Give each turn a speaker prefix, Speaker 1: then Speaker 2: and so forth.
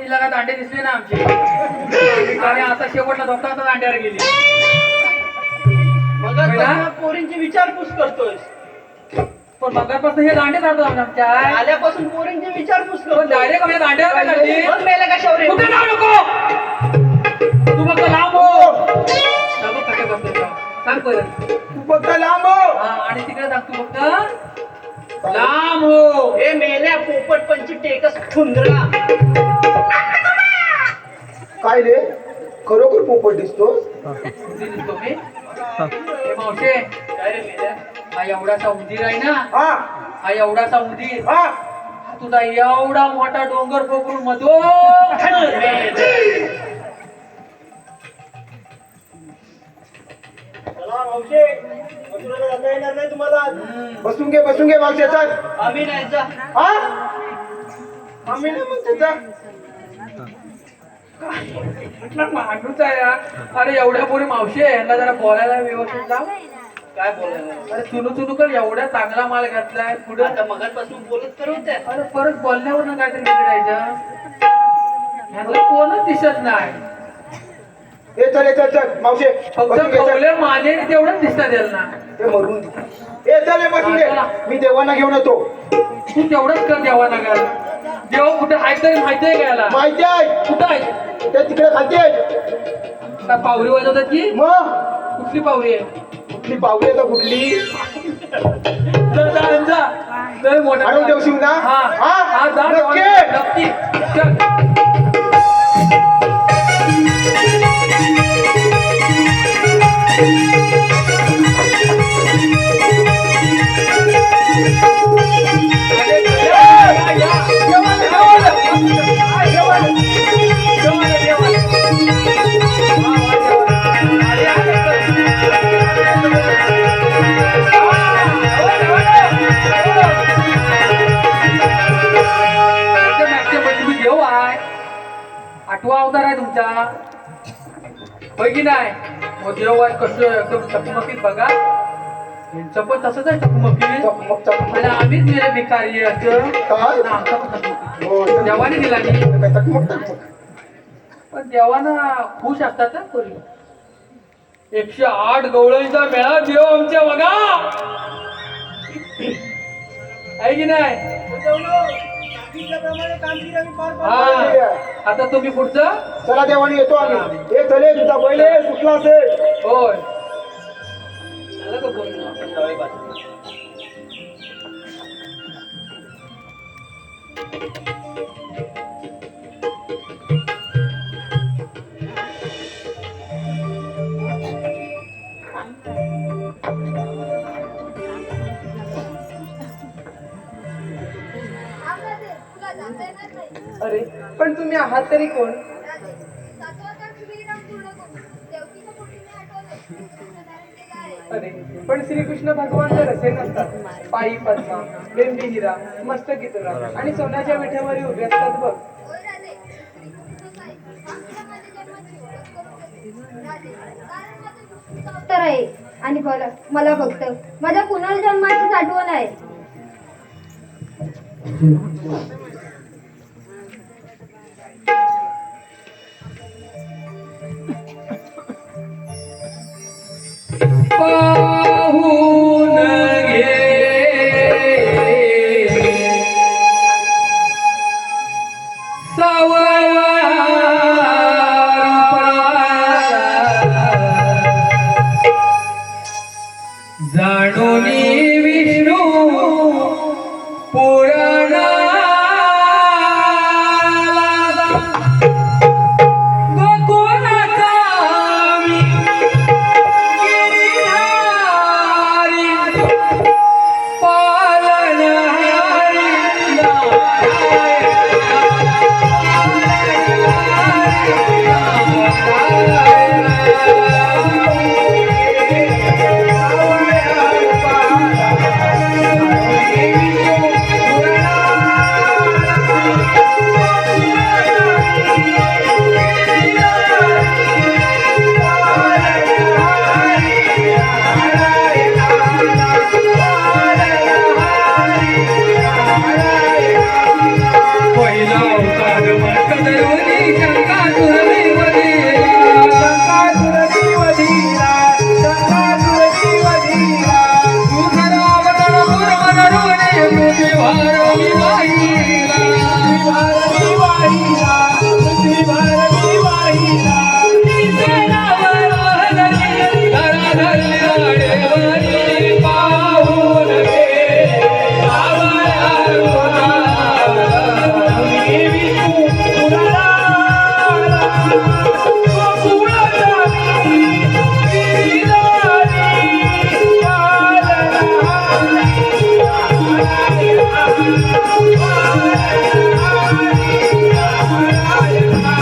Speaker 1: तिला का दांडे दिसले ना आमचे आणि आता शेवटला डॉक्टरचा दांड्यावर गेली.
Speaker 2: मग पोरींची विचारपूस करतोय.
Speaker 1: पण मगापासून हे दांडे जातो आमच्या
Speaker 2: आल्यापासून पोरींची विचारपूस करतो.
Speaker 1: डायरेक्ट म्हणजे दांड्यावर काय करते?
Speaker 2: मग मेला का शौर्य?
Speaker 1: कुठे जाऊ नको. तू फक्त लांब हो. सांगू कसे करतोय का? सांग परत.
Speaker 3: तू फक्त लांब हो.
Speaker 1: आणि तिकडे सांग तू फक्त लांब हो.
Speaker 2: हे मेल्या पोपट पंची टेकस ठुंदरा.
Speaker 3: काय रे खरोखर पोपट दिसतो.
Speaker 1: किती दिसतो मी? हे मावशे
Speaker 2: काय रे मेल्या?
Speaker 1: हा एवढासा उंदीर आहे ना,
Speaker 3: हा
Speaker 1: हा एवढासा उंदीर
Speaker 3: हा
Speaker 1: हा तुझा एवढा मोठा डोंगर पोकरून मधो
Speaker 3: बसून घे मागच्या चल.
Speaker 2: आम्ही नाही जा.
Speaker 3: हा आम्ही नाही म्हणतो जा.
Speaker 1: माणूस आहे हा. अरे एवढ्या पोरी मावशी आहे, यांना जरा बोलायला व्यवस्थित लाव.
Speaker 2: काय बोलायला?
Speaker 1: अरे चुनू कर एवढा चांगला माल घातलाय पुढे.
Speaker 2: आता मगाचपासून बोलत तर होत्या.
Speaker 1: अरे परत बोलण्यावर ना काहीतरी बिघडायचं. ह्याला कोणच दिसत नाही.
Speaker 3: ए चल मावशे
Speaker 1: फक्त
Speaker 3: बसून घे चल.
Speaker 1: कवले माझे तेवढंच दिसतात यांना.
Speaker 3: ते मरून ए चल बसून घे. मी देवांना घेऊन येतो.
Speaker 1: तू तेवढंच कर देवा नगर. देव कुठे आहे तरी माहितीये का याला?
Speaker 3: माहिती आहे
Speaker 1: कुठं आहे?
Speaker 3: ते तिकडे खाते
Speaker 1: काय पावरी वाजवतात की?
Speaker 3: मग
Speaker 1: कुठली पावरी आहे?
Speaker 3: कुठली पावली आहे तर कुठली
Speaker 1: लय मोठा
Speaker 3: आणून देऊ शिव ना.
Speaker 1: हा
Speaker 3: हा
Speaker 1: हा जा
Speaker 3: नक्की.
Speaker 1: नक्की चल. आठवा अवतार आहे तुमचा होय की नाही? मग देव कसं एकदम चकमकीत बघा. यांचं पण तसंच आहे चकमकीत. आणि आम्हीच दिले भिकारी असं.
Speaker 3: काय?
Speaker 1: आमचा पण चकमकीत.
Speaker 3: हो,
Speaker 1: देवाने दिला नाही.
Speaker 3: काय तकमक.
Speaker 1: पण देवाना खुश असतात ना कोणी. 108 गवळणीचा मेळा देव आमच्या बघा आहे की नाही? हा आता तुम्ही पुढचं
Speaker 3: चला देवानी येतो आम्ही. हे चले तुझा पहिले सुटला असेल.
Speaker 1: होय.
Speaker 2: झालं का बोलणं आपण डावी बाजूला?
Speaker 4: अरे पण तुम्ही आहात तरी कोण? अरे पण श्रीकृष्ण भगवान तर असे नसतात. पायी पद्मा, बेंबी हिरा, मस्तकी तुरा आणि सोन्याच्या विठ्यावर उभे असतात बघ.
Speaker 5: तर आहे आणि बरं मला फक्त माझ्या पुनर्जन्माचीच आठवण आहे.
Speaker 1: पाहून घे सावळा जाणून विष्णू पुराणा पालन जन्मा